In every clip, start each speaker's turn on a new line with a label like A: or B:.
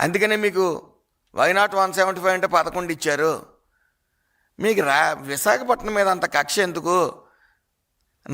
A: అందుకనే మీకు వైనాట్ 175 అంటే 11 ఇచ్చారు. మీకు విశాఖపట్నం మీద అంత కక్ష ఎందుకు?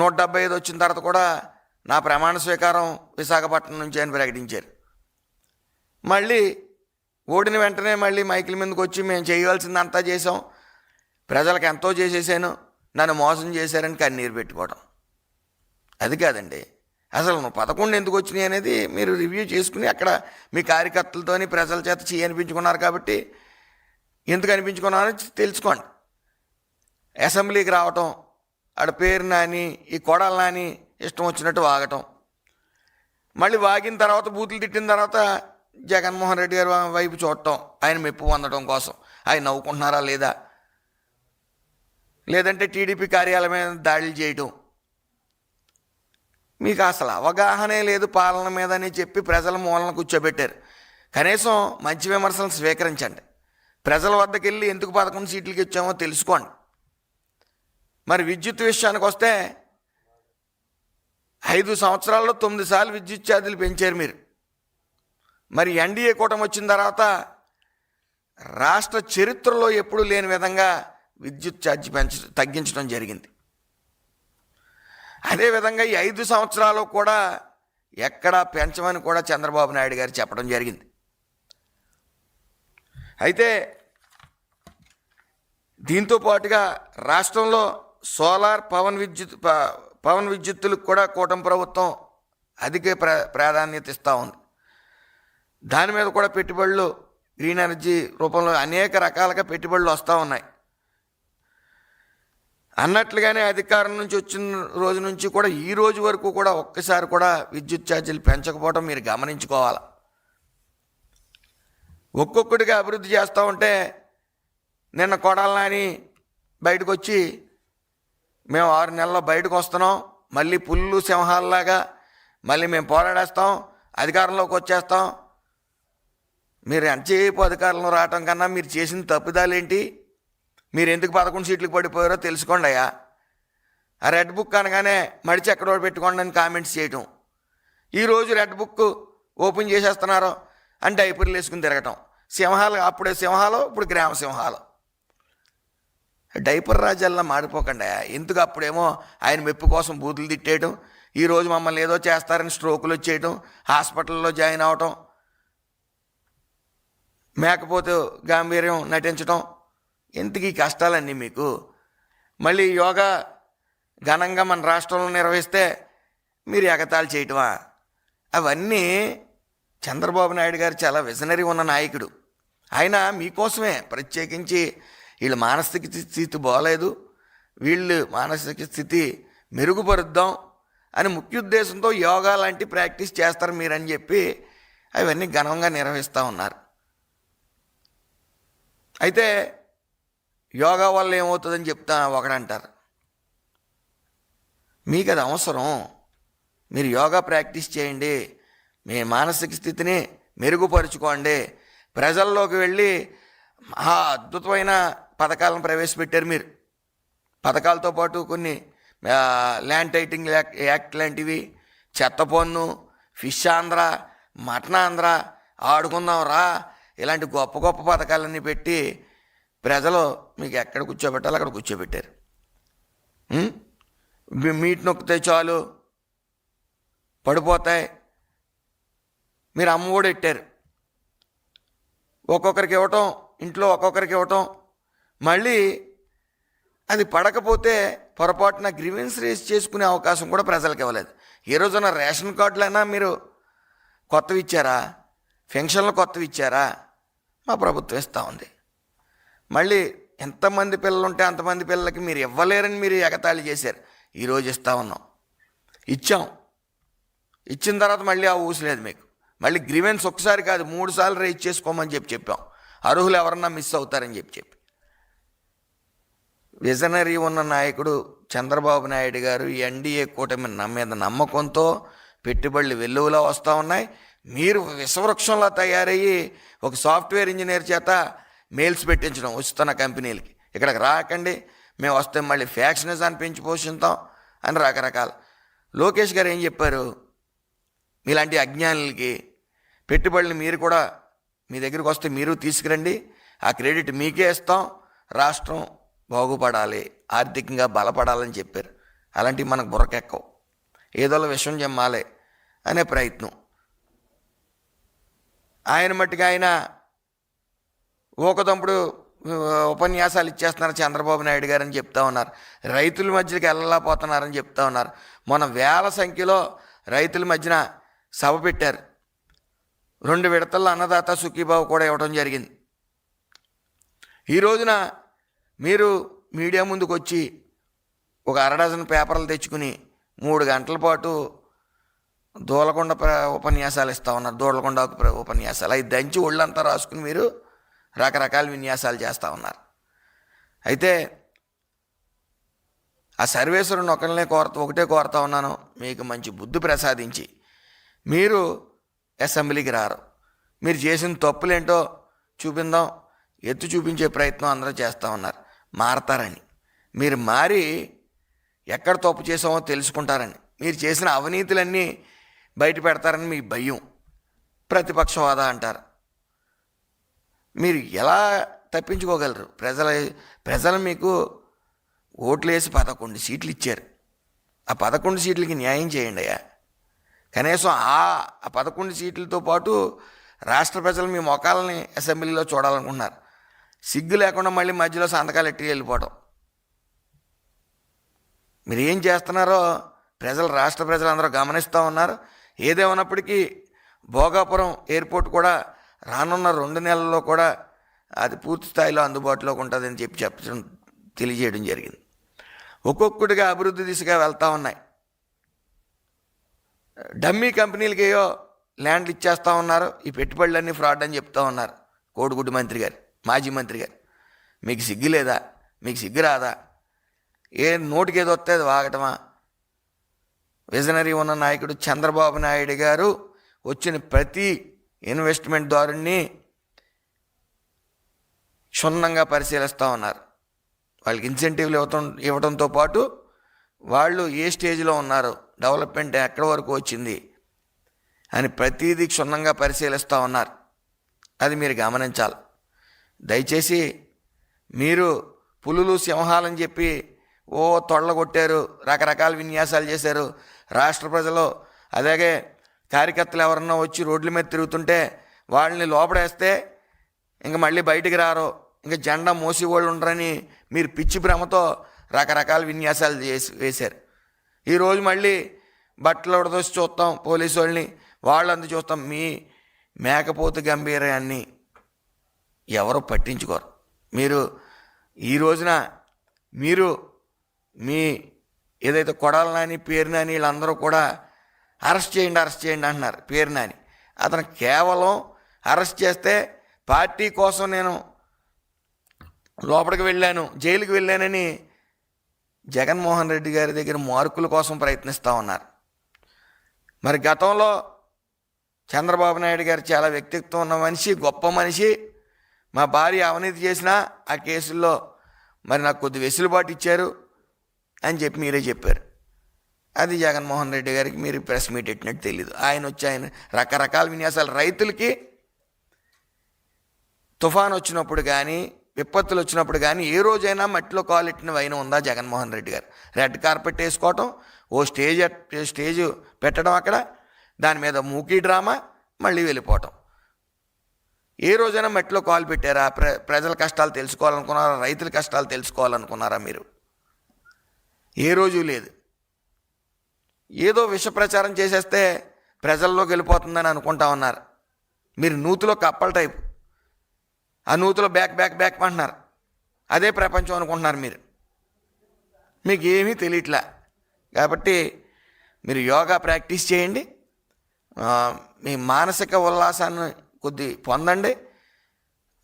A: 175 వచ్చిన తర్వాత కూడా నా ప్రమాణ స్వీకారం విశాఖపట్నం నుంచి అని ప్రకటించారు. మళ్ళీ ఓడిన వెంటనే మళ్ళీ మైకిల్ మీదకి వచ్చి మేము చేయవలసిందంతా చేసాం, ప్రజలకు ఎంతో చేసేసాను, నన్ను మోసం చేశారని కన్నీరు పెట్టుకోవడం. అది కాదండి. అసలు 11 ఎందుకు వచ్చినాయి అనేది మీరు రివ్యూ చేసుకుని అక్కడ మీ కార్యకర్తలతోని ప్రజల చేత అనిపించుకున్నారు కాబట్టి ఎందుకు అనిపించుకున్నారో తెలుసుకోండి. అసెంబ్లీకి రావటం, ఆడ పేరు నాని ఈ కొడాలి నాని ఇష్టం వచ్చినట్టు వాగటం, మళ్ళీ వాగిన తర్వాత బూతులు తిట్టిన తర్వాత జగన్మోహన్ రెడ్డి గారి వైపు చూడటం, ఆయన మెప్పు పొందడం కోసం ఆయన నవ్వుకుంటున్నారా లేదా, లేదంటే టీడీపీ కార్యాలయం మీద దాడులు చేయటం. మీకు అసలు అవగాహనే లేదు పాలన మీద అని చెప్పి ప్రజల మూలన కూర్చోబెట్టారు. కనీసం మంచి విమర్శలను స్వీకరించండి. ప్రజల వద్దకు వెళ్ళి ఎందుకు 11 సీట్లకి ఇచ్చామో తెలుసుకోండి. మరి విద్యుత్ విషయానికి వస్తే 5 సంవత్సరాల్లో 9 సార్లు విద్యుత్ ఛార్జీలు పెంచారు మీరు. మరి ఎన్డీఏ కూటమి వచ్చిన తర్వాత రాష్ట్ర చరిత్రలో ఎప్పుడూ లేని విధంగా విద్యుత్ ఛార్జీ తగ్గించడం జరిగింది. అదేవిధంగా ఈ 5 సంవత్సరాలు కూడా ఎక్కడా పెంచమని కూడా చంద్రబాబు నాయుడు గారు చెప్పడం జరిగింది. అయితే దీంతో పాటుగా రాష్ట్రంలో సోలార్ పవన్ విద్యుత్తులకు కూడా కూటమి ప్రభుత్వం అధిక ప్రాధాన్యత ఇస్తూ ఉంది. దాని మీద కూడా పెట్టుబడులు గ్రీన్ ఎనర్జీ రూపంలో అనేక రకాలుగా పెట్టుబడులు వస్తూ ఉన్నాయి. అన్నట్లుగానే అధికారం నుంచి వచ్చిన రోజు నుంచి కూడా ఈ రోజు వరకు కూడా ఒక్కసారి కూడా విద్యుత్ ఛార్జీలు పెంచకపోవడం మీరు గమనించుకోవాలి. ఒక్కొక్కటిగా అభివృద్ధి చేస్తూ ఉంటే నిన్న కొడాలి నాని బయటకు వచ్చి మేము 6 నెలల్లో బయటకు వస్తున్నాం, మళ్ళీ పుల్లు సింహాలలాగా మళ్ళీ మేము పోరాడేస్తాం, అధికారంలోకి వచ్చేస్తాం. మీరు ఎంతసేపు అధికారంలో రావటం కన్నా మీరు చేసిన తప్పిదాలేంటి, మీరు ఎందుకు 11 సీట్లకు పడిపోయారో తెలుసుకోండి అయ్యా. ఆ రెడ్ బుక్ అనగానే మడిచి ఎక్కడో పెట్టుకోండి అని కామెంట్స్ చేయటం, ఈరోజు రెడ్ బుక్ ఓపెన్ చేసేస్తున్నారో అని డైపర్లు వేసుకుని తిరగటం. సింహాలు అప్పుడే సింహాలు, ఇప్పుడు గ్రామ సింహాలు. డైపర్ రాజ్యాల్లో మాడిపోకండి. ఎందుకు అప్పుడేమో ఆయన మెప్పు కోసం బూతులు తిట్టేయటం, ఈరోజు మమ్మల్ని ఏదో చేస్తారని స్ట్రోకులు వచ్చేయటం, హాస్పిటల్లో జాయిన్ అవటం, మేకపోతే గాంభీర్యం నటించటం, ఎందుకు ఈ కష్టాలన్నీ మీకు? మళ్ళీ యోగా ఘనంగా మన రాష్ట్రంలో నిర్వహిస్తే మీరు ఎగతాళి చేయటమా? అవన్నీ చంద్రబాబు నాయుడు గారు చాలా విజనరీ ఉన్న నాయకుడు. ఆయన మీకోసమే ప్రత్యేకించి వీళ్ళ మానసిక స్థితి బాగలేదు, వీళ్ళు మానసిక స్థితి మెరుగుపరుద్దాం అని ముఖ్య ఉద్దేశంతో యోగా లాంటి ప్రాక్టీస్ చేస్తారు మీరని చెప్పి అవన్నీ ఘనంగా నిర్వహిస్తూ ఉన్నారు. అయితే యోగా వల్ల ఏమవుతుందని చెప్తా ఒకడంటారు. మీకు అది అవసరం, మీరు యోగా ప్రాక్టీస్ చేయండి, మీ మానసిక స్థితిని మెరుగుపరుచుకోండి. ప్రజల్లోకి వెళ్ళి మహా అద్భుతమైన పథకాలను ప్రవేశపెట్టారు మీరు. పథకాలతో పాటు కొన్ని ల్యాండ్ టైటింగ్ యాక్ట్ లాంటివి, చెత్త పన్ను, ఫిష్ ఆంధ్ర, మటన్ ఆంధ్ర, ఆడుకుందాం రా, ఇలాంటి గొప్ప గొప్ప పథకాలన్నీ పెట్టి ప్రజలు మీకు ఎక్కడ కూర్చోబెట్టాలో అక్కడ కూర్చోబెట్టారు. మీట్ నొక్కితే చాలు పడిపోతాయి. మీరు అమ్మఒడి పెట్టారు, ఒక్కొక్కరికి ఇవ్వటం, ఇంట్లో ఒక్కొక్కరికి ఇవ్వటం, మళ్ళీ అది పడకపోతే పొరపాటున గ్రీవెన్స్ రేస్ చేసుకునే అవకాశం కూడా ప్రజలకు ఇవ్వలేదు. ఏ రోజున రేషన్ కార్డులైనా మీరు కొత్తవి ఇచ్చారా? పెన్షన్లు కొత్తవి ఇచ్చారా? మా ప్రభుత్వం ఇస్తూ ఉంది. మళ్ళీ ఎంతమంది పిల్లలు ఉంటే అంతమంది పిల్లలకి మీరు ఇవ్వలేరని మీరు ఎగతాళి చేశారు. ఈరోజు ఇస్తూ ఉన్నాం, ఇచ్చాం. ఇచ్చిన తర్వాత మళ్ళీ ఆ ఊసలేదు మీకు. మళ్ళీ గ్రీవెన్స్ ఒకసారి కాదు 3 సార్లు రేజ్ చేసుకోమని చెప్పాం. అర్హులు ఎవరన్నా మిస్ అవుతారని చెప్పి విజనరీ ఉన్న నాయకుడు చంద్రబాబు నాయుడు గారు ఎన్డీఏ కూటమి మీద నమ్మకంతో పెట్టుబడులు వెల్లువలా వస్తూ ఉన్నాయి. మీరు విషవృక్షంలో తయారయ్యి ఒక సాఫ్ట్వేర్ ఇంజనీర్ చేత మెయిల్స్ పెట్టించడం వస్తున్న కంపెనీలకి, ఇక్కడికి రాకండి, మేము వస్తే మళ్ళీ ఫ్యాక్షనిజాన్ని పెంచి పోషిస్తాం అని రకరకాల. లోకేష్ గారు ఏం చెప్పారు? మీలాంటి అజ్ఞానులకి పెట్టుబడులు మీరు కూడా మీ దగ్గరికి వస్తే మీరు తీసుకురండి, ఆ క్రెడిట్ మీకే ఇస్తాం, రాష్ట్రం బాగుపడాలి, ఆర్థికంగా బలపడాలని చెప్పారు. అలాంటివి మనకు బుర్రకెక్కవు. ఏదోలా విషయం జమ్మాలి అనే ప్రయత్నం. ఆయన మట్టుగా ఆయన ఊకదంపుడు ఉపన్యాసాలు ఇచ్చేస్తున్నారు చంద్రబాబు నాయుడు గారు అని చెప్తా ఉన్నారు. రైతుల మధ్యకి వెళ్ళలేకపోతున్నారని చెప్తా ఉన్నారు. మొన్న వేల సంఖ్యలో రైతుల మధ్యన సభ పెట్టారు. 2 విడతల్లో అన్నదాత సుఖీబాబు కూడా ఇవ్వడం జరిగింది. ఈ రోజున మీరు మీడియా ముందుకు వచ్చి ఒక 1/2 డజన్ పేపర్లు తెచ్చుకుని 3 గంటల పాటు దూలకొండ ఉపన్యాసాలు ఇస్తూ ఉన్నారు. దూలకొండ ఉపన్యాసాలు అవి దంచి ఒళ్ళంతా రాసుకుని మీరు రకరకాల విన్యాసాలు చేస్తూ ఉన్నారు. అయితే ఆ సర్వేశ్వరుని ఒకటే కోరుతా ఉన్నాను, మీకు మంచి బుద్ధి ప్రసాదించి మీరు అసెంబ్లీకి రారు. మీరు చేసిన తప్పులేంటో చూపిందాం, ఎత్తు చూపించే ప్రయత్నం అందరూ చేస్తూ ఉన్నారు. మారతారని, మీరు మారి ఎక్కడ తప్పు చేసామో తెలుసుకుంటారని, మీరు చేసిన అవినీతులన్నీ బయట పెడతారని మీ భయం. ప్రతిపక్ష హోదా అంటారు. మీరు ఎలా తప్పించుకోగలరు? ప్రజలు మీకు ఓట్లు వేసి 11 సీట్లు ఇచ్చారు. ఆ 11 సీట్లకి న్యాయం చేయండి అయ్యా. కనీసం ఆ 11 సీట్లతో పాటు రాష్ట్ర ప్రజలు మీ మొఖాలని అసెంబ్లీలో చూడాలనుకుంటున్నారు. సిగ్గు లేకుండా మళ్ళీ మధ్యలో సంతకాలు ఎట్టి వెళ్ళిపోవడం. మీరు ఏం చేస్తున్నారో రాష్ట్ర ప్రజలందరూ గమనిస్తూ ఉన్నారు. ఏదేమన్నప్పటికీ భోగాపురం ఎయిర్పోర్ట్ కూడా రానున్న 2 నెలల్లో కూడా అది పూర్తి స్థాయిలో అందుబాటులోకి ఉంటుందని చెప్పడం తెలియజేయడం జరిగింది. ఒక్కొక్కటిగా అభివృద్ధి దిశగా వెళ్తూ ఉన్నాయి. డమ్మీ కంపెనీలకి ఏయో ల్యాండ్లు ఇచ్చేస్తూ ఉన్నారు. ఈ పెట్టుబడులన్నీ ఫ్రాడ్ అని చెప్తూ ఉన్నారు కోడిగుడ్డు మంత్రి గారు, మాజీ మంత్రి గారు. మీకు సిగ్గు లేదా? మీకు సిగ్గు రాదా? నోటికి ఏదో వస్తే అది వాగటమా? విజనరీ ఉన్న నాయకుడు చంద్రబాబు నాయుడు గారు వచ్చిన ప్రతి ఇన్వెస్ట్మెంట్ దారుని క్షుణ్ణంగా పరిశీలిస్తూ ఉన్నారు. వాళ్ళకి ఇన్సెంటివ్లు ఇవ్వడంతో పాటు వాళ్ళు ఏ స్టేజ్లో ఉన్నారు, డెవలప్మెంట్ ఎక్కడి వరకు వచ్చింది అని ప్రతిదీ క్షుణ్ణంగా పరిశీలిస్తూ ఉన్నారు. అది మీరు గమనించాలి. దయచేసి మీరు పులులు సింహాలని చెప్పి తొళ్ళగొట్టారు, రకరకాల విన్యాసాలు చేశారు. రాష్ట్ర ప్రజలు అలాగే కార్యకర్తలు ఎవరన్నా వచ్చి రోడ్ల మీద తిరుగుతుంటే వాళ్ళని లోపడేస్తే ఇంక మళ్ళీ బయటికి రారు, ఇంకా జెండా మోసి వాళ్ళు ఉండరని మీరు పిచ్చి భ్రమతో రకరకాల విన్యాసాలు వేశారు. ఈరోజు మళ్ళీ బట్టలు ఉడదోసి చూస్తాం పోలీసు వాళ్ళని చూస్తాం. మీ మేకపోతు గంభీరాన్ని ఎవరు పట్టించుకోరు. మీరు ఈ రోజున మీ ఏదైతే కొడాల నాని, పేరు నాని వీళ్ళందరూ కూడా అరెస్ట్ చేయండి అంటున్నారు. పేరు నాని అతను కేవలం అరెస్ట్ చేస్తే పార్టీ కోసం నేను లోపలికి వెళ్ళాను, జైలుకి వెళ్ళానని జగన్మోహన్ రెడ్డి గారి దగ్గర మార్కుల కోసం ప్రయత్నిస్తూ ఉన్నారు. మరి గతంలో చంద్రబాబు నాయుడు గారు చాలా వ్యక్తిత్వం ఉన్న మనిషి, గొప్ప మనిషి. మా భార్య అవినీతి చేసినా ఆ కేసుల్లో మరి నాకు కొద్ది వెసులుబాటు ఇచ్చారు అని చెప్పి మీరే చెప్పారు. అది జగన్మోహన్ రెడ్డి గారికి మీరు ప్రెస్ మీట్ పెట్టినట్టు తెలీదు. ఆయన రకరకాల విన్యాసాలు. రైతులకి తుఫాన్ వచ్చినప్పుడు కానీ, విపత్తులు వచ్చినప్పుడు కానీ ఏ రోజైనా మట్టిలో కాలెట్టిన వైన ఉందా జగన్మోహన్ రెడ్డి గారు? రెడ్ కార్పెట్ వేసుకోవటం, స్టేజ్ పెట్టడం, అక్కడ దాని మీద మూకీ డ్రామా, మళ్ళీ వెళ్ళిపోవటం. ఏ రోజైనా మట్టిలో కాలు పెట్టారా? ప్రజల కష్టాలు తెలుసుకోవాలనుకున్నారా? రైతుల కష్టాలు తెలుసుకోవాలనుకున్నారా మీరు? ఏ రోజు లేదు. ఏదో విష ప్రచారం చేసేస్తే ప్రజల్లోకి వెళ్ళిపోతుందని అనుకుంటా ఉన్నారు. మీరు నూతిలో కప్పల టైపు, ఆ నూతిలో బ్యాక్ అంటున్నారు. అదే ప్రపంచం అనుకుంటున్నారు మీరు. మీకు ఏమీ తెలియట్లా. కాబట్టి మీరు యోగా ప్రాక్టీస్ చేయండి, మీ మానసిక ఉల్లాసాన్ని కొద్ది పొందండి.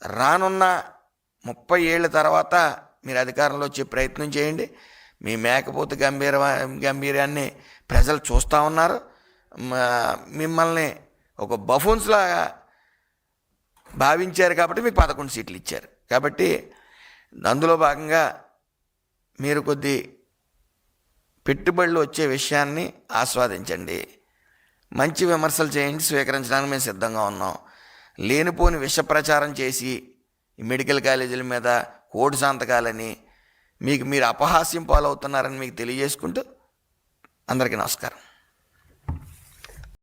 A: రానున్న 30 ఏళ్ళ తర్వాత మీరు అధికారంలో వచ్చే ప్రయత్నం చేయండి. మీ మేకపోతు గంభీరాన్ని ప్రజలు చూస్తూ ఉన్నారు. మిమ్మల్ని ఒక బఫూన్స్లాగా భావించారు కాబట్టి మీకు 11 సీట్లు ఇచ్చారు. కాబట్టి అందులో భాగంగా మీరు కొద్ది పెట్టుబడులు వచ్చే విషయాన్ని ఆస్వాదించండి. మంచి విమర్శలు చేయండి, స్వీకరించడానికి మేము సిద్ధంగా ఉన్నాం. లేనిపోని విష ప్రచారం చేసి ఈ మెడికల్ కాలేజీల మీద కోటి సంతకాలని మీకు మీరు అపహాస్యం పాలవుతున్నారని మీకు తెలియజేసుకుంటూ అందరికీ నమస్కారం.